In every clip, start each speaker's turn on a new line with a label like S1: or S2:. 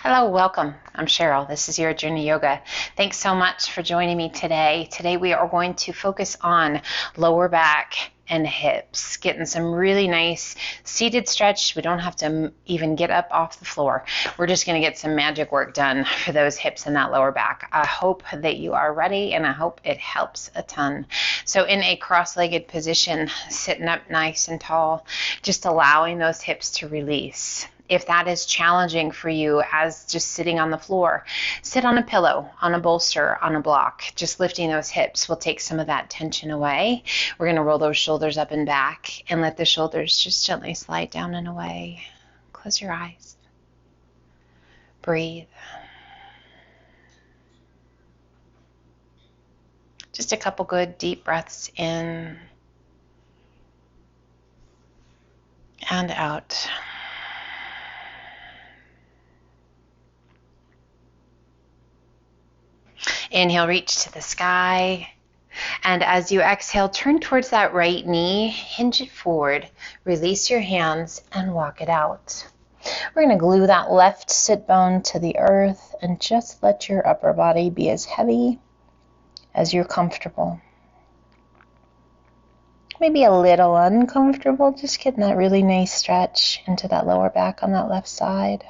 S1: Hello, welcome. I'm Cheryl. This is Your Journey Yoga. Thanks so much for joining me today. Today we are going to focus on lower back and hips, getting some really nice seated stretch. We don't have to even get up off the floor. We're just going to get some magic work done for those hips and that lower back. I hope that you are ready, and I hope it helps a ton. So in a cross-legged position, sitting up nice and tall, just allowing those hips to release. If that is challenging for you as just sitting on the floor, sit on a pillow, on a bolster, on a block. Just lifting those hips will take some of that tension away. We're going to roll those shoulders up and back and let the shoulders just gently slide down and away. Close your eyes. Breathe. Just a couple good deep breaths in and out. Inhale, reach to the sky. And as you exhale, turn towards that right knee, hinge it forward, release your hands, and walk it out. We're going to glue that left sit bone to the earth and just let your upper body be as heavy as you're comfortable. Maybe a little uncomfortable, just getting that really nice stretch into that lower back on that left side.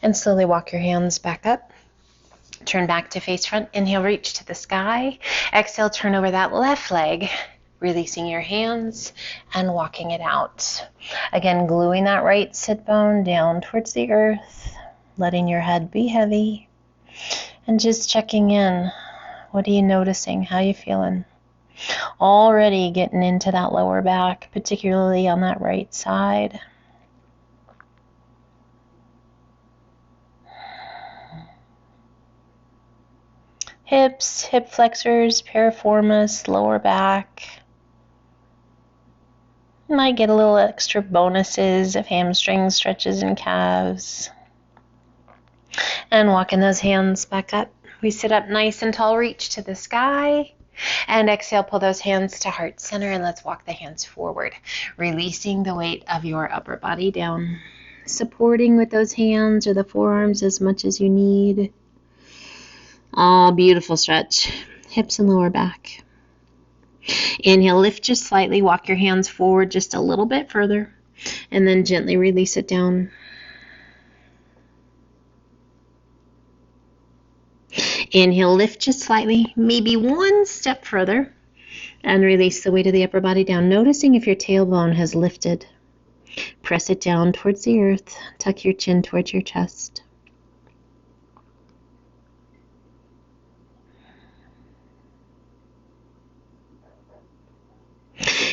S1: And slowly walk your hands back up. Turn back to face front. Inhale, reach to the sky. Exhale, turn over that left leg, releasing your hands and walking it out. Again, gluing that right sit bone down towards the earth, letting your head be heavy, and just checking in. What are you noticing? How are you feeling? Already getting into that lower back, particularly on that right side. Hips, hip flexors, piriformis, lower back. You might get a little extra bonuses of hamstring stretches and calves. And walking those hands back up. We sit up nice and tall, reach to the sky. And exhale, pull those hands to heart center, and let's walk the hands forward, releasing the weight of your upper body down. Supporting with those hands or the forearms as much as you need. Oh, beautiful stretch. Hips and lower back. Inhale, lift just slightly. Walk your hands forward just a little bit further. And then gently release it down. Inhale, lift just slightly. Maybe one step further. And release the weight of the upper body down. Noticing if your tailbone has lifted. Press it down towards the earth. Tuck your chin towards your chest.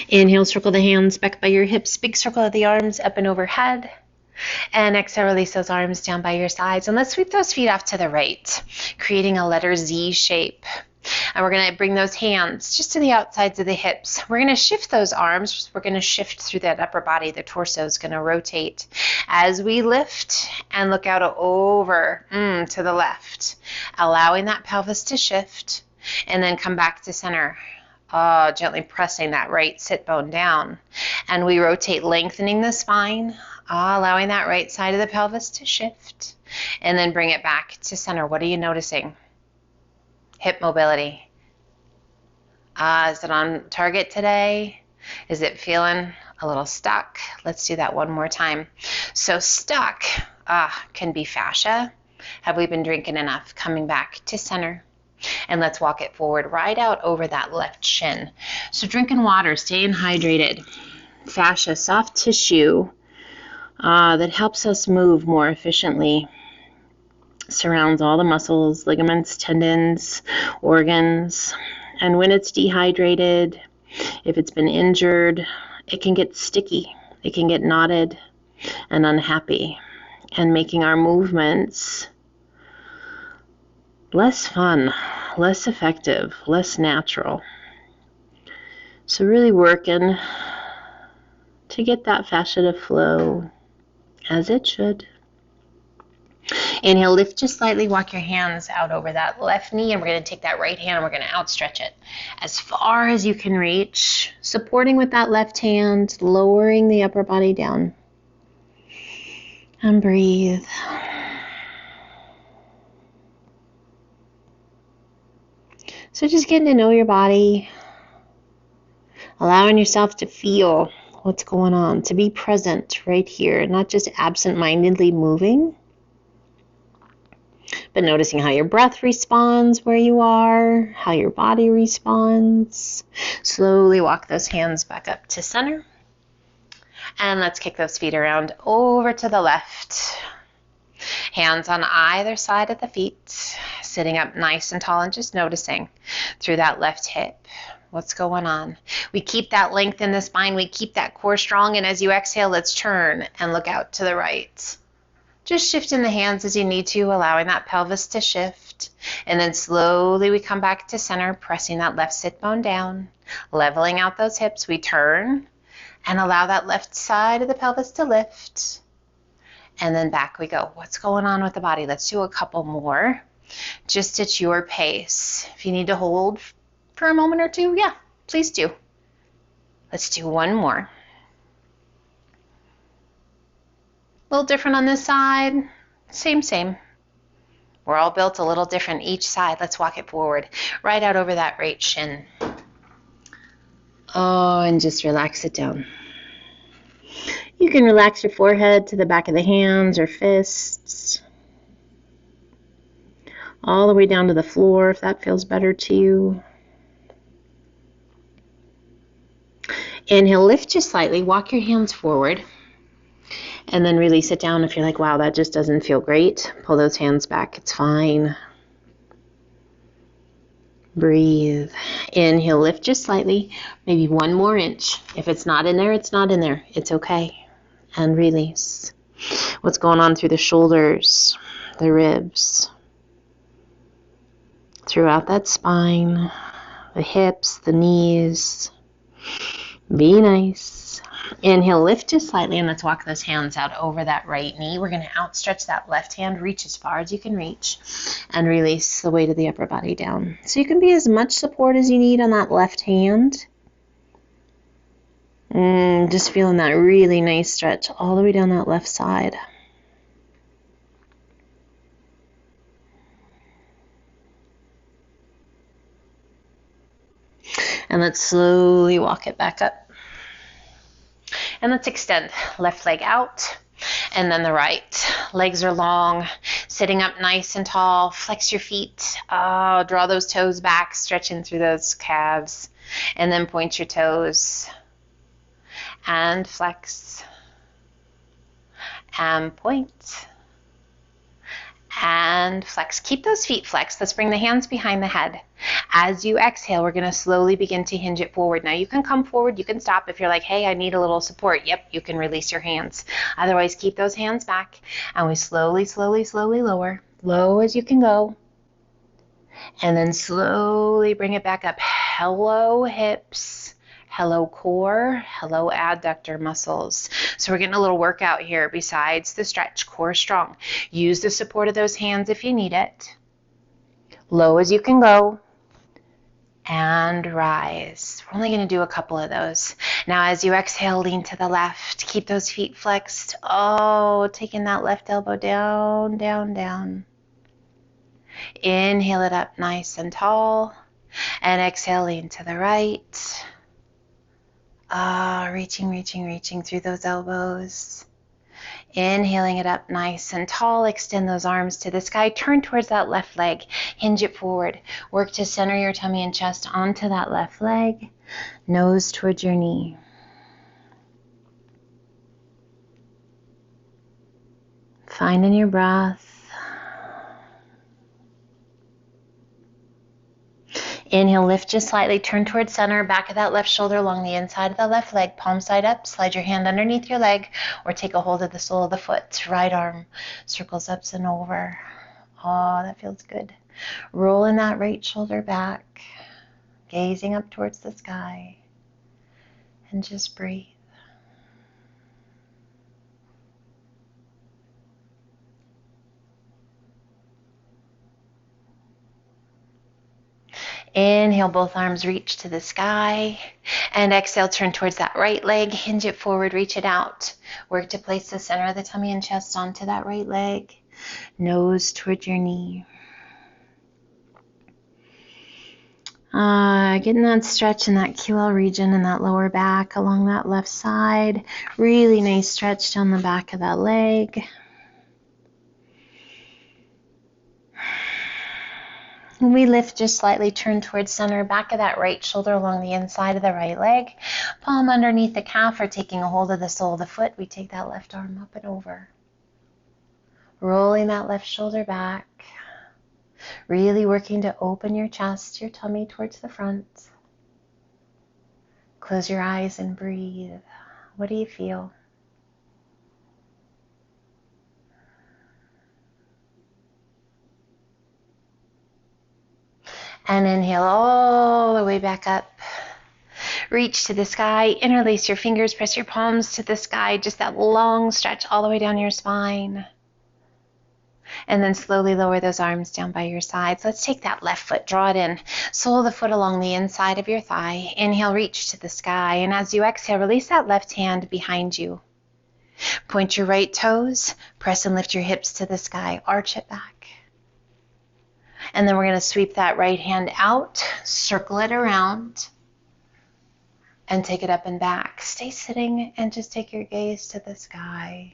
S1: Inhale, circle the hands back by your hips. Big circle of the arms up and overhead. And exhale, release those arms down by your sides. And let's sweep those feet off to the right, creating a letter Z shape. And we're going to bring those hands just to the outsides of the hips. We're going to shift those arms. We're going to shift through that upper body. The torso is going to rotate as we lift and look out over to the left, allowing that pelvis to shift and then come back to center. Gently pressing that right sit bone down. And we rotate, lengthening the spine, allowing that right side of the pelvis to shift. And then bring it back to center. What are you noticing? Hip mobility. Is it on target today? Is it feeling a little stuck? Let's do that one more time. So stuck can be fascia. Have we been drinking enough? Coming back to center. And let's walk it forward, right out over that left shin. So drinking water, staying hydrated. Fascia, soft tissue that helps us move more efficiently. Surrounds all the muscles, ligaments, tendons, organs. And when it's dehydrated, if it's been injured, it can get sticky. It can get knotted and unhappy. And making our movements less fun, less effective, less natural. So really working to get that fascia to flow as it should. Inhale, lift just slightly, walk your hands out over that left knee, and we're going to take that right hand and we're going to outstretch it as far as you can reach, supporting with that left hand, lowering the upper body down. And breathe. So just getting to know your body, allowing yourself to feel what's going on, to be present right here, not just absent-mindedly moving, but noticing how your breath responds where you are, how your body responds. Slowly walk those hands back up to center. And let's kick those feet around over to the left. Hands on either side of the feet, sitting up nice and tall and just noticing through that left hip what's going on. We keep that length in the spine. We keep that core strong. And as you exhale, let's turn and look out to the right. Just shifting the hands as you need to, allowing that pelvis to shift. And then slowly we come back to center, pressing that left sit bone down, leveling out those hips. We turn and allow that left side of the pelvis to lift. And then back we go. What's going on with the body? Let's do a couple more, just at your pace. If you need to hold for a moment or two, yeah, please do. Let's do one more. A little different on this side. Same. We're all built a little different each side. Let's walk it forward. Right out over that right shin. Oh, and just relax it down. You can relax your forehead to the back of the hands or fists. All the way down to the floor if that feels better to you. Inhale, lift just slightly. Walk your hands forward. And then release it down if you're like, wow, that just doesn't feel great. Pull those hands back. It's fine. Breathe. Inhale, lift just slightly. Maybe 1 more inch. If it's not in there, it's not in there. It's okay. And release. What's going on through the shoulders, the ribs, throughout that spine, the hips, the knees. Be nice. Inhale, lift just slightly, and let's walk those hands out over that right knee. We're going to outstretch that left hand, reach as far as you can reach, and release the weight of the upper body down. So you can be as much support as you need on that left hand. Just feeling that really nice stretch all the way down that left side. And let's slowly walk it back up. And let's extend left leg out and then the right. Legs are long, sitting up nice and tall. Flex your feet. Draw those toes back, stretching through those calves. And then point your toes. And flex. And point. And flex. Keep those feet flexed. Let's bring the hands behind the head. As you exhale, we're going to slowly begin to hinge it forward. Now you can come forward, you can stop if you're like, hey, I need a little support. Yep, you can release your hands. Otherwise, keep those hands back. And we slowly lower. Low as you can go. And then slowly bring it back up. Hello, hips. Hello, core. Hello, adductor muscles. So we're getting a little workout here besides the stretch. Core strong. Use the support of those hands if you need it. Low as you can go. And rise. We're only going to do a couple of those. Now as you exhale, lean to the left. Keep those feet flexed. Taking that left elbow down, down, down. Inhale it up nice and tall. And exhale, lean to the right. Reaching through those elbows. Inhaling it up nice and tall. Extend those arms to the sky. Turn towards that left leg. Hinge it forward. Work to center your tummy and chest onto that left leg. Nose towards your knee. Finding your breath. Inhale, lift just slightly, turn towards center, back of that left shoulder along the inside of the left leg, palm side up, slide your hand underneath your leg, or take a hold of the sole of the foot. Right arm circles up and over. That feels good. Rolling that right shoulder back, gazing up towards the sky, and just breathe. Inhale. Inhale, both arms reach to the sky. And exhale, turn towards that right leg. Hinge it forward, reach it out. Work to place the center of the tummy and chest onto that right leg. Nose towards your knee. Getting that stretch in that QL region and that lower back along that left side. Really nice stretch down the back of that leg. When we lift just slightly, turn towards center, back of that right shoulder along the inside of the right leg. Palm underneath the calf or taking a hold of the sole of the foot. We take that left arm up and over. Rolling that left shoulder back. Really working to open your chest, your tummy towards the front. Close your eyes and breathe. What do you feel? And inhale all the way back up. Reach to the sky, interlace your fingers, press your palms to the sky, just that long stretch all the way down your spine. And then slowly lower those arms down by your sides. Let's take that left foot, draw it in. Sole of the foot along the inside of your thigh. Inhale, reach to the sky. And as you exhale, release that left hand behind you. Point your right toes, press and lift your hips to the sky, arch it back. And then we're going to sweep that right hand out, circle it around, and take it up and back. Stay sitting and just take your gaze to the sky.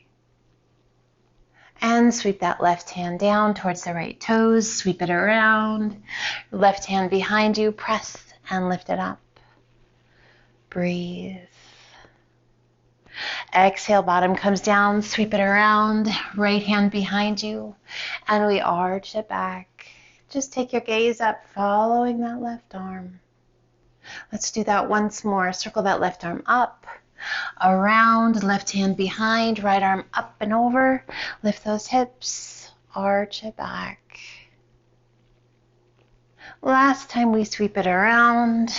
S1: And sweep that left hand down towards the right toes, sweep it around. Left hand behind you, press and lift it up. Breathe. Exhale, bottom comes down, sweep it around. Right hand behind you, and we arch it back. Just take your gaze up, following that left arm. Let's do that once more. Circle that left arm up, around, left hand behind, right arm up and over. Lift those hips, arch it back. Last time we sweep it around,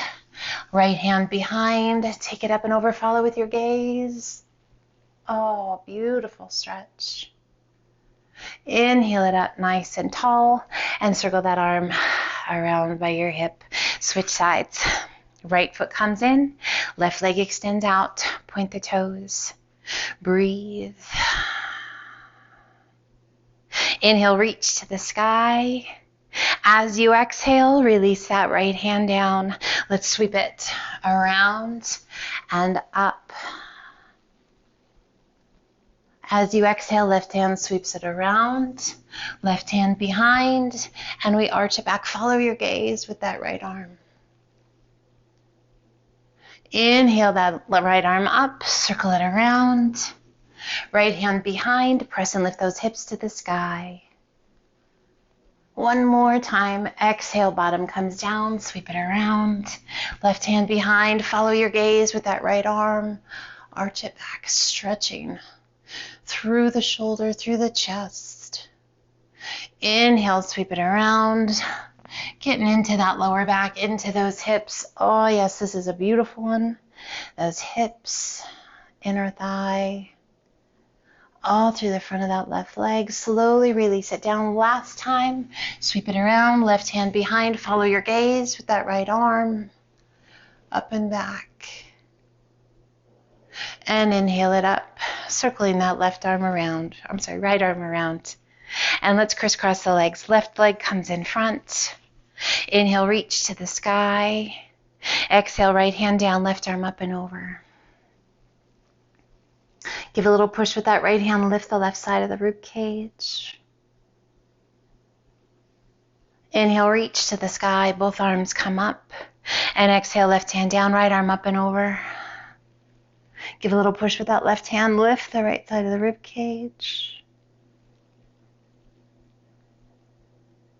S1: right hand behind, take it up and over, follow with your gaze. Oh, beautiful stretch. Inhale it up nice and tall and circle that arm around by your hip. Switch sides. Right foot comes in, left leg extends out, point the toes. Breathe. Inhale, reach to the sky. As you exhale, release that right hand down. Let's sweep it around and up. As you exhale, left hand sweeps it around, left hand behind, and we arch it back. Follow your gaze with that right arm. Inhale that right arm up, circle it around. Right hand behind, press and lift those hips to the sky. One more time. Exhale, bottom comes down, sweep it around. Left hand behind, follow your gaze with that right arm. Arch it back, stretching through the shoulder, through the chest. Inhale, sweep it around. Getting into that lower back, into those hips. Oh yes, this is a beautiful one. Those hips, inner thigh, all through the front of that left leg. Slowly release it down. Last time, sweep it around, left hand behind, follow your gaze with that right arm, up and back. And inhale it up, circling that left arm around, right arm around. And let's crisscross the legs. Left leg comes in front. Inhale, reach to the sky. Exhale, right hand down, left arm up and over. Give a little push with that right hand, lift the left side of the rib cage. Inhale, reach to the sky, both arms come up. And exhale, left hand down, right arm up and over. Give a little push with that left hand, lift the right side of the rib cage.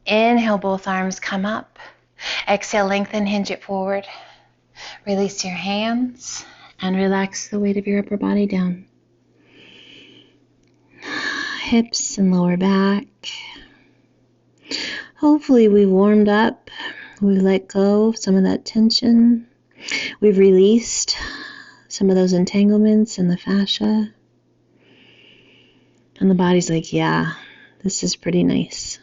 S1: Inhale, both arms come up. Exhale, lengthen, hinge it forward. Release your hands and relax the weight of your upper body down. Hips and lower back. Hopefully we've warmed up. We've let go of some of that tension. We've released some of those entanglements in the fascia. And the body's like, yeah, this is pretty nice.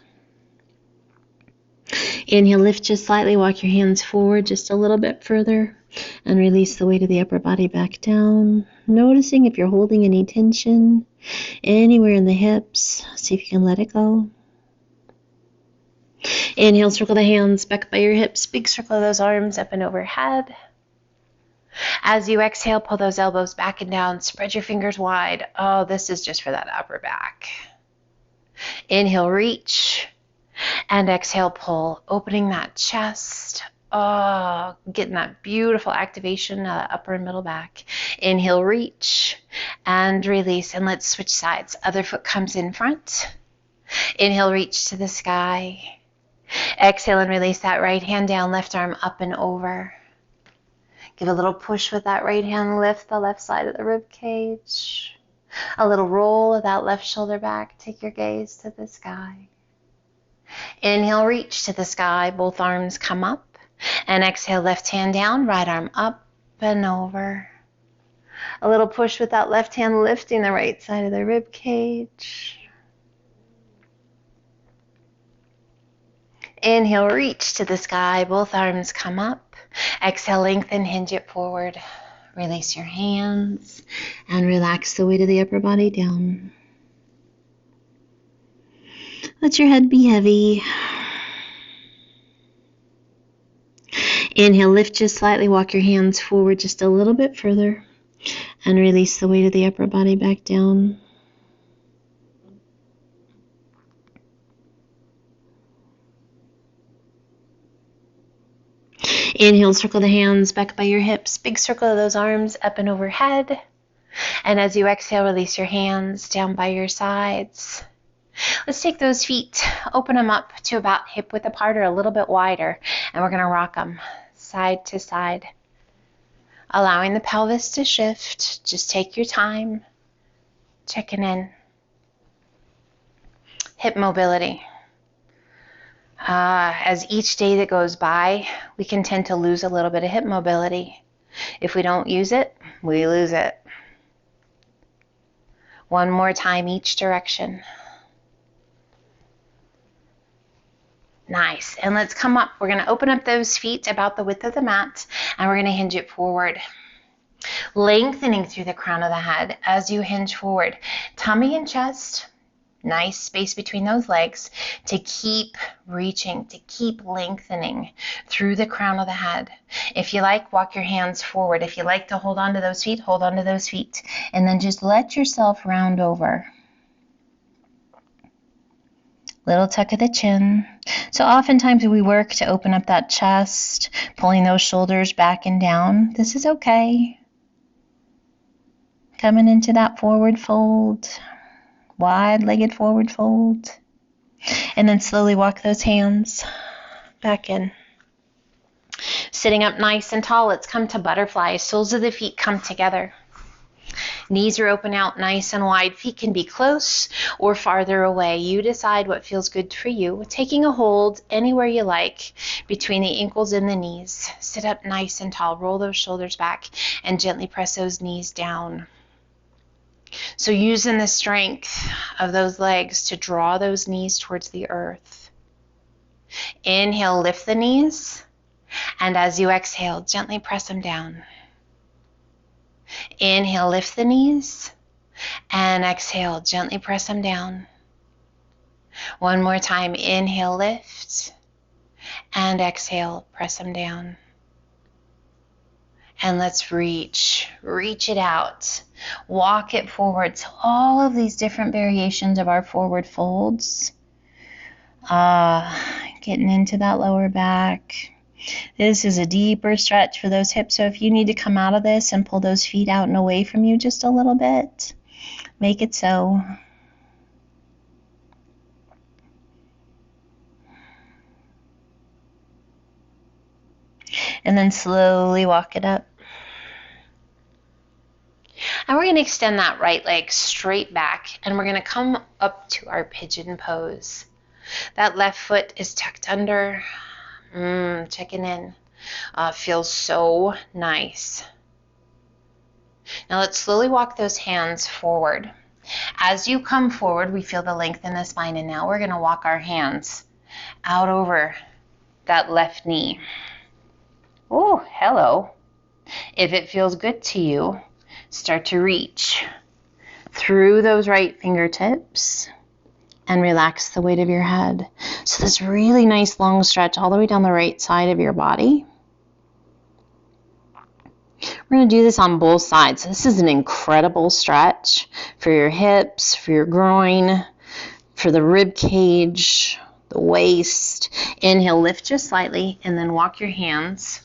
S1: Inhale, lift just slightly, walk your hands forward just a little bit further, and release the weight of the upper body back down. Noticing if you're holding any tension anywhere in the hips. See if you can let it go. Inhale, circle the hands back by your hips. Big circle of those arms up and overhead. As you exhale, pull those elbows back and down. Spread your fingers wide. Oh, this is just for that upper back. Inhale, reach. And exhale, pull, opening that chest. Oh, getting that beautiful activation, upper and middle back. Inhale, reach and release. And let's switch sides. Other foot comes in front. Inhale, reach to the sky. Exhale and release that right hand down, left arm up and over. Give a little push with that right hand, lift the left side of the rib cage. A little roll of that left shoulder back. Take your gaze to the sky. Inhale, reach to the sky, both arms come up. And exhale, left hand down, right arm up and over. A little push with that left hand, lifting the right side of the rib cage. Inhale, reach to the sky, both arms come up. Exhale, lengthen, hinge it forward. Release your hands and relax the weight of the upper body down. Let your head be heavy. Inhale, lift just slightly, walk your hands forward just a little bit further, and release the weight of the upper body back down. Inhale, circle the hands back by your hips, big circle of those arms up and overhead. And as you exhale, release your hands down by your sides. Let's take those feet, open them up to about hip width apart or a little bit wider, and we're going to rock them side to side, allowing the pelvis to shift. Just take your time, checking in. Hip mobility. As each day that goes by, we can tend to lose a little bit of hip mobility. If we don't use it, we lose it. One more time each direction. Nice. And let's come up. We're going to open up those feet about the width of the mat, and we're going to hinge it forward. Lengthening through the crown of the head as you hinge forward. Tummy and chest. Nice space between those legs to keep reaching, to keep lengthening through the crown of the head. If you like, walk your hands forward. If you like to hold on to those feet, hold on to those feet. And then just let yourself round over. Little tuck of the chin. So oftentimes we work to open up that chest, pulling those shoulders back and down. This is okay. Coming into that forward fold. Wide-legged forward fold. And then slowly walk those hands back in. Sitting up nice and tall, let's come to butterfly. Soles of the feet come together. Knees are open out nice and wide. Feet can be close or farther away. You decide what feels good for you. Taking a hold anywhere you like between the ankles and the knees. Sit up nice and tall. Roll those shoulders back and gently press those knees down. So using the strength of those legs to draw those knees towards the earth. Inhale, lift the knees. And as you exhale, gently press them down. Inhale, lift the knees. And exhale, gently press them down. One more time. Inhale, lift. And exhale, press them down. And let's reach it out. Walk it forward. So all of these different variations of our forward folds. Getting into that lower back. This is a deeper stretch for those hips. So if you need to come out of this and pull those feet out and away from you just a little bit, make it so. And then slowly walk it up. And we're going to extend that right leg straight back, and we're going to come up to our pigeon pose. That left foot is tucked under. Checking in. Feels so nice. Now let's slowly walk those hands forward. As you come forward, we feel the length in the spine, and now we're going to walk our hands out over that left knee. Oh, hello. If it feels good to you, start to reach through those right fingertips and relax the weight of your head. So this really nice long stretch all the way down the right side of your body. We're going to do this on both sides. This is an incredible stretch for your hips, for your groin, for the rib cage, the waist. Inhale, lift just slightly, and then walk your hands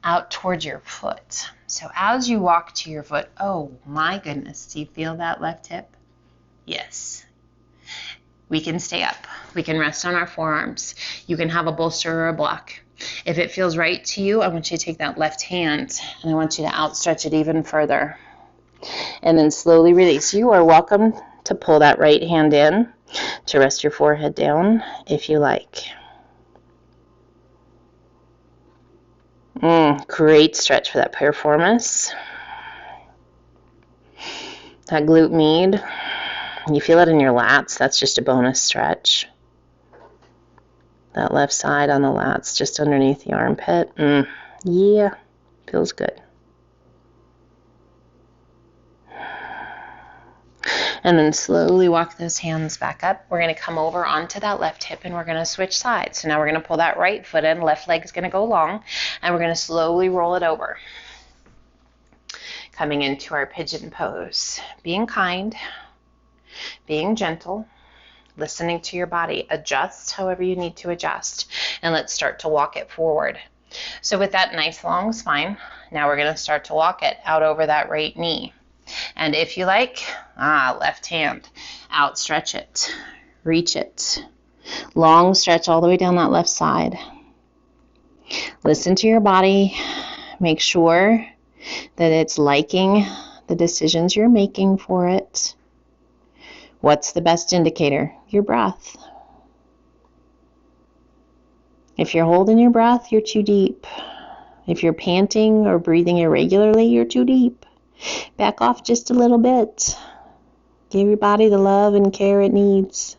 S1: out towards your foot. So as you walk to your foot, oh my goodness, do you feel that left hip? Yes. We can stay up. We can rest on our forearms. You can have a bolster or a block. If it feels right to you, I want you to take that left hand and I want you to outstretch it even further. And then slowly release. You are welcome to pull that right hand in to rest your forehead down if you like. Great stretch for that piriformis. That glute med. You feel it in your lats. That's just a bonus stretch. That left side on the lats, just underneath the armpit. Yeah, feels good. And then slowly walk those hands back up. We're going to come over onto that left hip and we're going to switch sides. So now we're going to pull that right foot in. Left leg's going to go long and we're going to slowly roll it over. Coming into our pigeon pose. Being kind, being gentle, listening to your body. Adjust however you need to adjust. And let's start to walk it forward. So with that nice long spine, now we're going to start to walk it out over that right knee. And if you like, left hand, outstretch it, reach it. Long stretch all the way down that left side. Listen to your body. Make sure that it's liking the decisions you're making for it. What's the best indicator? Your breath. If you're holding your breath, you're too deep. If you're panting or breathing irregularly, you're too deep. Back off just a little bit. Give your body the love and care it needs.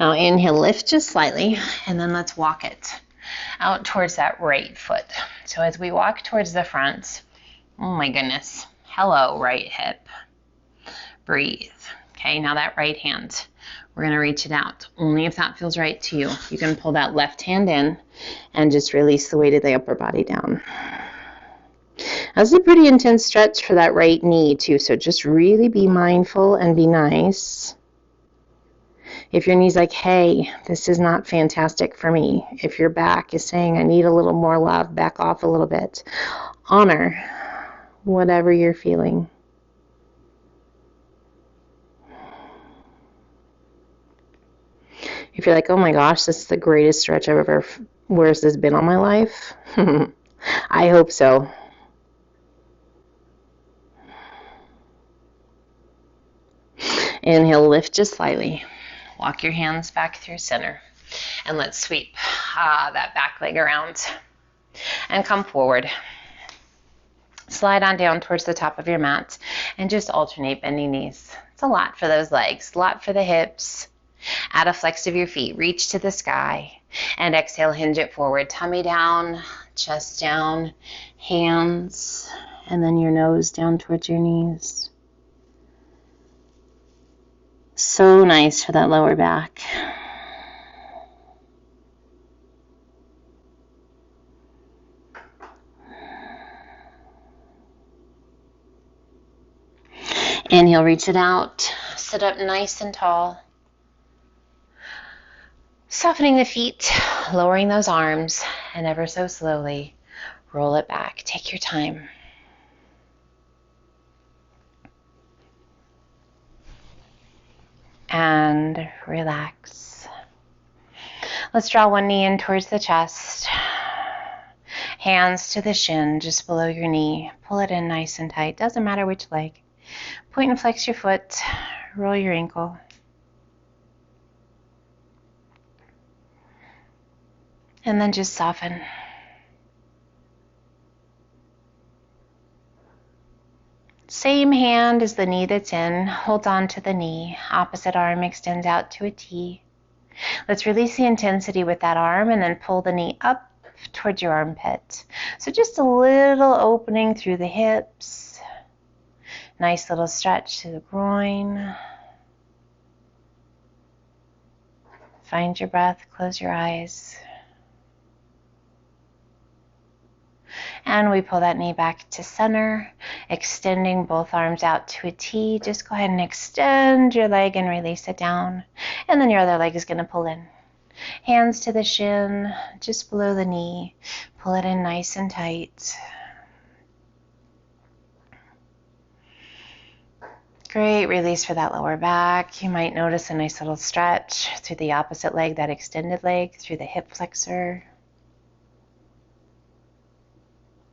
S1: Now inhale, lift just slightly, and then let's walk it out towards that right foot. So as we walk towards the front, oh my goodness, hello right hip. Breathe. Okay, now that right hand, we're going to reach it out. Only if that feels right to you. You can pull that left hand in and just release the weight of the upper body down. That's a pretty intense stretch for that right knee too, so just really be mindful and be nice. If your knee's like, hey, this is not fantastic for me. If your back is saying, I need a little more love, back off a little bit. Honor whatever you're feeling. If you're like, oh my gosh, this is the greatest stretch I've ever, where's this been all my life? I hope so. Inhale, lift just slightly. Walk your hands back through center. And let's sweep that back leg around. And come forward. Slide on down towards the top of your mat. And just alternate bending knees. It's a lot for those legs, a lot for the hips. Add a flex of your feet, reach to the sky, and exhale, hinge it forward. Tummy down, chest down, hands, and then your nose down towards your knees. So nice for that lower back. Inhale, reach it out, sit up nice and tall. Softening the feet, lowering those arms, and ever so slowly roll it back. Take your time. And relax. Let's draw one knee in towards the chest. Hands to the shin, just below your knee. Pull it in nice and tight. Doesn't matter which leg. Point and flex your foot. Roll your ankle. And then just soften. Same hand as the knee that's in. Hold on to the knee. Opposite arm extends out to a T. Let's release the intensity with that arm and then pull the knee up towards your armpit. So just a little opening through the hips. Nice little stretch to the groin. Find your breath, close your eyes. And we pull that knee back to center, extending both arms out to a T. Just go ahead and extend your leg and release it down. And then your other leg is going to pull in. Hands to the shin, just below the knee. Pull it in nice and tight. Great release for that lower back. You might notice a nice little stretch through the opposite leg, that extended leg, through the hip flexor.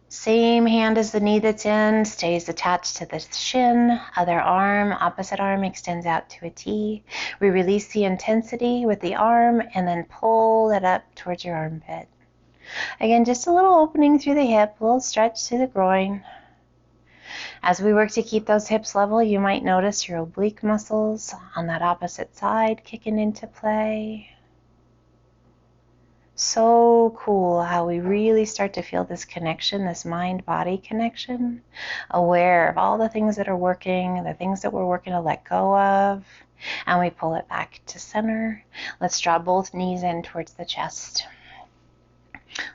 S1: Same hand as the knee that's in, stays attached to the shin. Other arm, opposite arm extends out to a T. We release the intensity with the arm and then pull it up towards your armpit. Again, just a little opening through the hip, a little stretch to the groin. As we work to keep those hips level, you might notice your oblique muscles on that opposite side kicking into play. So cool how we really start to feel this connection, this mind-body connection, aware of all the things that are working, the things that we're working to let go of, and we pull it back to center. Let's draw both knees in towards the chest.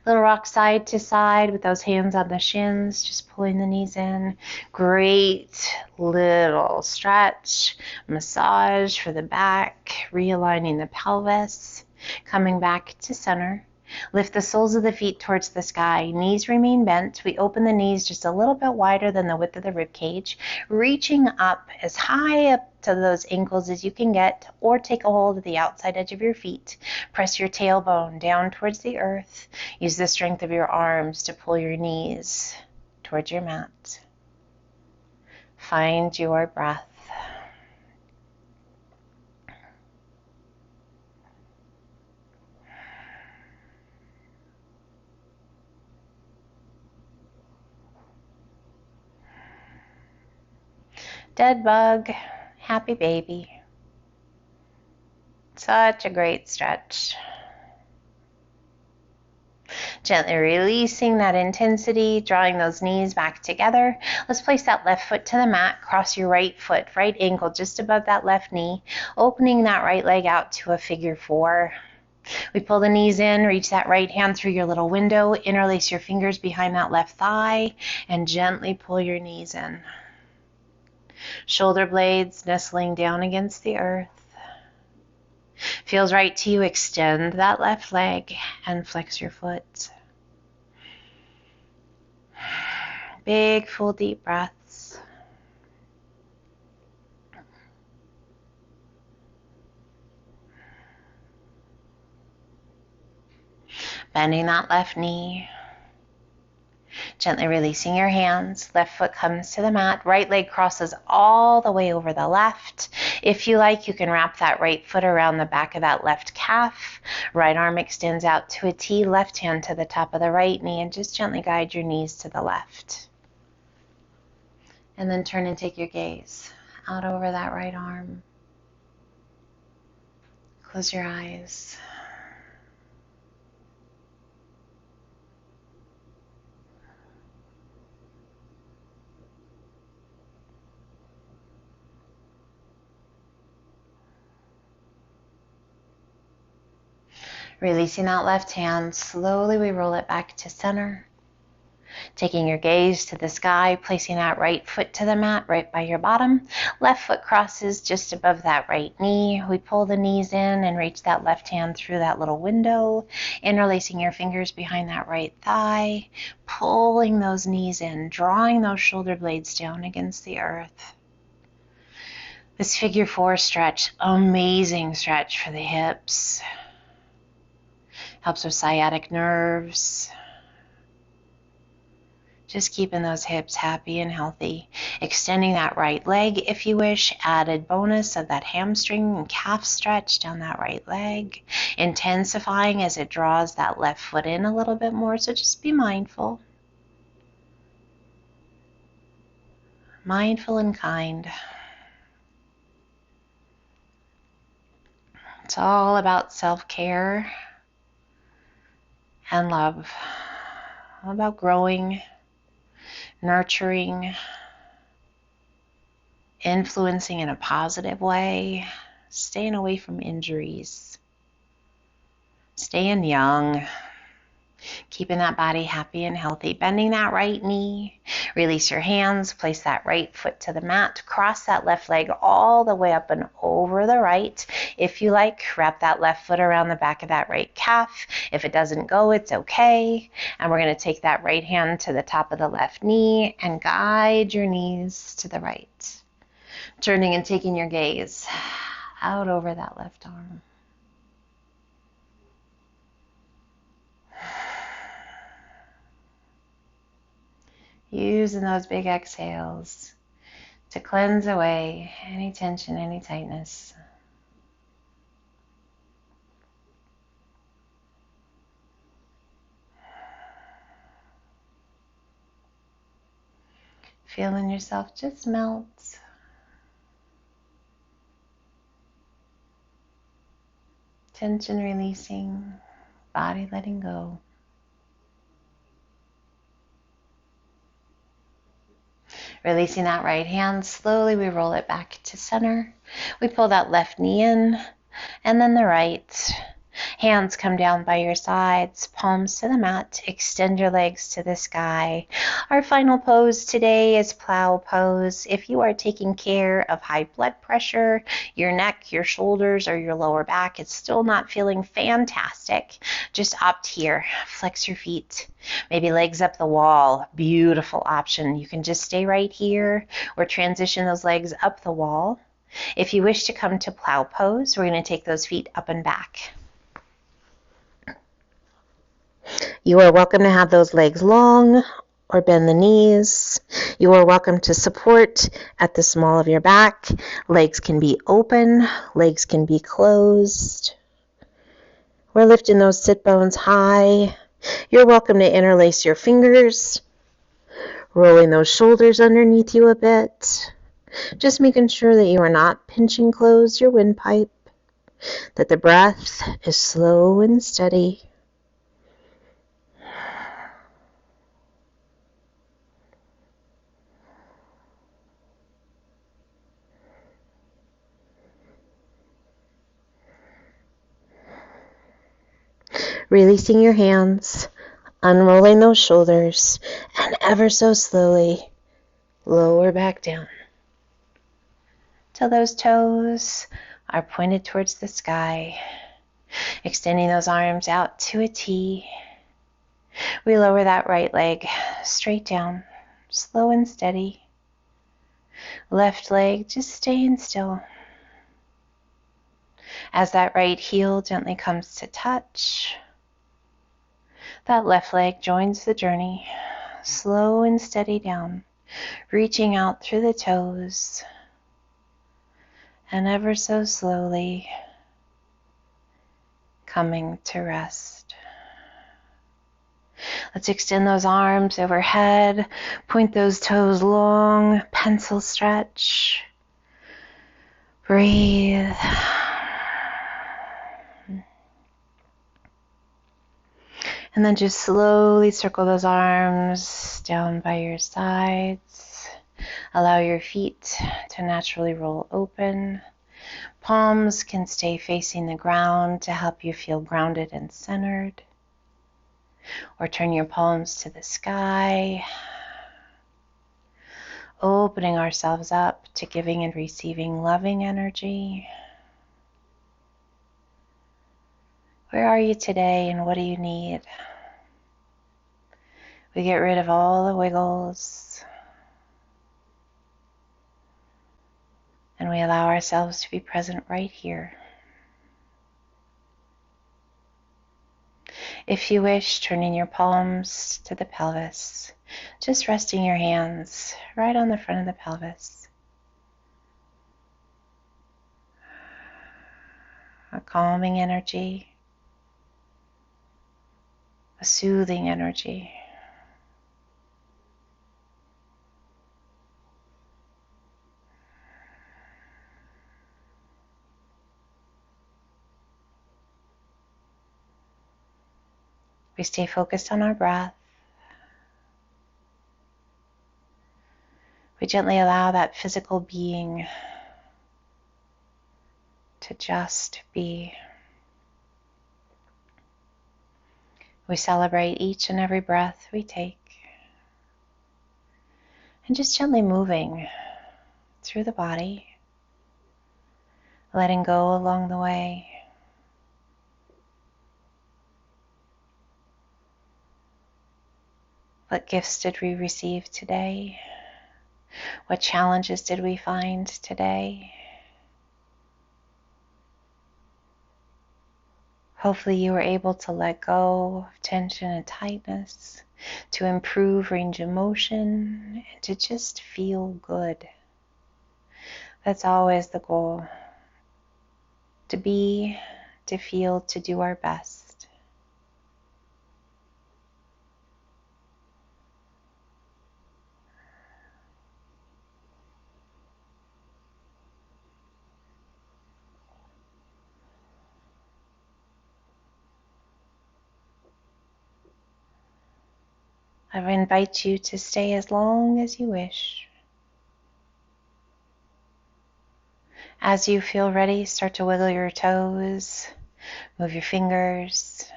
S1: Little rock side to side with those hands on the shins, just pulling the knees in. Great little stretch, massage for the back, realigning the pelvis. Coming back to center. Lift the soles of the feet towards the sky. Knees remain bent. We open the knees just a little bit wider than the width of the rib cage, reaching up as high up to those ankles as you can get, or take a hold of the outside edge of your feet. Press your tailbone down towards the earth. Use the strength of your arms to pull your knees towards your mat. Find your breath. Dead bug, happy baby. Such a great stretch. Gently releasing that intensity, drawing those knees back together. Let's place that left foot to the mat, cross your right foot, right ankle just above that left knee, opening that right leg out to a figure four. We pull the knees in, reach that right hand through your little window, interlace your fingers behind that left thigh, and gently pull your knees in. Shoulder blades nestling down against the earth. Feels right to you, extend that left leg and flex your foot. Big, full, deep breaths. Bending that left knee. Gently releasing your hands. Left foot comes to the mat. Right leg crosses all the way over the left. If you like, you can wrap that right foot around the back of that left calf. Right arm extends out to a T. Left hand to the top of the right knee, and just gently guide your knees to the left. And then turn and take your gaze out over that right arm. Close your eyes. Releasing that left hand, slowly we roll it back to center. Taking your gaze to the sky, placing that right foot to the mat right by your bottom. Left foot crosses just above that right knee. We pull the knees in and reach that left hand through that little window, interlacing your fingers behind that right thigh, pulling those knees in, drawing those shoulder blades down against the earth. This figure four stretch, amazing stretch for the hips. Helps with sciatic nerves. Just keeping those hips happy and healthy. Extending that right leg if you wish. Added bonus of that hamstring and calf stretch down that right leg. Intensifying as it draws that left foot in a little bit more, so just be mindful. mindful and kind. It's all about self-care and love. All about growing, nurturing, influencing in a positive way, staying away from injuries, staying young, keeping that body happy and healthy, bending that right knee, release your hands, place that right foot to the mat, cross that left leg all the way up and over the right. If you like, wrap that left foot around the back of that right calf. If it doesn't go, it's okay. And we're going to take that right hand to the top of the left knee and guide your knees to the right. Turning and taking your gaze out over that left arm. Using those big exhales to cleanse away any tension, any tightness. Feeling yourself just melt. Tension releasing, body letting go. Releasing that right hand, slowly we roll it back to center. We pull that left knee in, and then the right. Hands come down by your sides, palms to the mat, extend your legs to the sky. Our final pose today is plow pose. If you are taking care of high blood pressure, your neck, your shoulders, or your lower back is still not feeling fantastic, just opt here. Flex your feet, maybe legs up the wall. Beautiful option. You can just stay right here or transition those legs up the wall. If you wish to come to plow pose, we're going to take those feet up and back. You are welcome to have those legs long or bend the knees. You are welcome to support at the small of your back. Legs can be open, legs can be closed. We're lifting those sit bones high. You're welcome to interlace your fingers, rolling those shoulders underneath you a bit. Just making sure that you are not pinching close your windpipe, that the breath is slow and steady. Releasing your hands, unrolling those shoulders, and ever so slowly lower back down till those toes are pointed towards the sky. Extending those arms out to a T. We lower that right leg straight down, slow and steady. Left leg just staying still. As that right heel gently comes to touch, that left leg joins the journey, slow and steady down, reaching out through the toes, and ever so slowly coming to rest. Let's extend those arms overhead, point those toes long, pencil stretch. Breathe. And then just slowly circle those arms down by your sides. Allow your feet to naturally roll open. Palms can stay facing the ground to help you feel grounded and centered. Or turn your palms to the sky. Opening ourselves up to giving and receiving loving energy. Where are you today and what do you need? We get rid of all the wiggles. And we allow ourselves to be present right here. If you wish, turning your palms to the pelvis, just resting your hands right on the front of the pelvis. A calming energy, a soothing energy. We stay focused on our breath. We gently allow that physical being to just be. We celebrate each and every breath we take. And just gently moving through the body, letting go along the way. What gifts did we receive today? What challenges did we find today? Hopefully you were able to let go of tension and tightness, to improve range of motion, and to just feel good. That's always the goal. To be, to feel, to do our best. I invite you to stay as long as you wish. As you feel ready, start to wiggle your toes, move your fingers,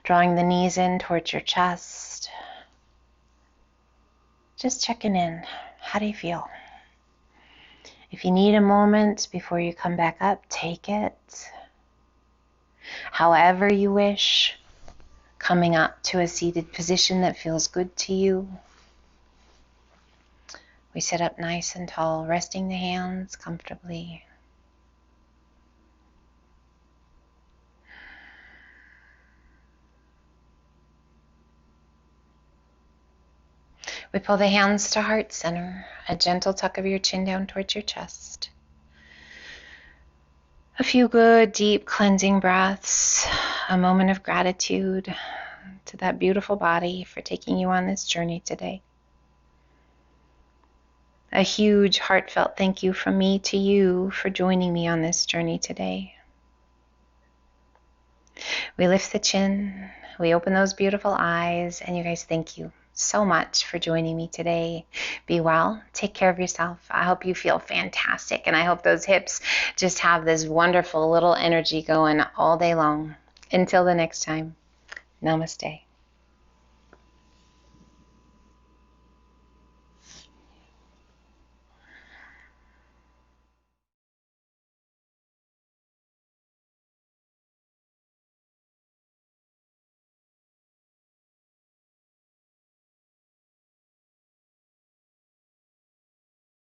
S1: drawing the knees in towards your chest. Just checking in. How do you feel? If you need a moment before you come back up, take it. However you wish, coming up to a seated position that feels good to you. We sit up nice and tall, resting the hands comfortably. We pull the hands to heart center, a gentle tuck of your chin down towards your chest. A few good, deep cleansing breaths, a moment of gratitude to that beautiful body for taking you on this journey today. A huge, heartfelt thank you from me to you for joining me on this journey today. We lift the chin, we open those beautiful eyes, and you guys, thank you so much for joining me today. Be well, take care of yourself. I hope you feel fantastic, and I hope those hips just have this wonderful little energy going all day long. Until the next time, namaste.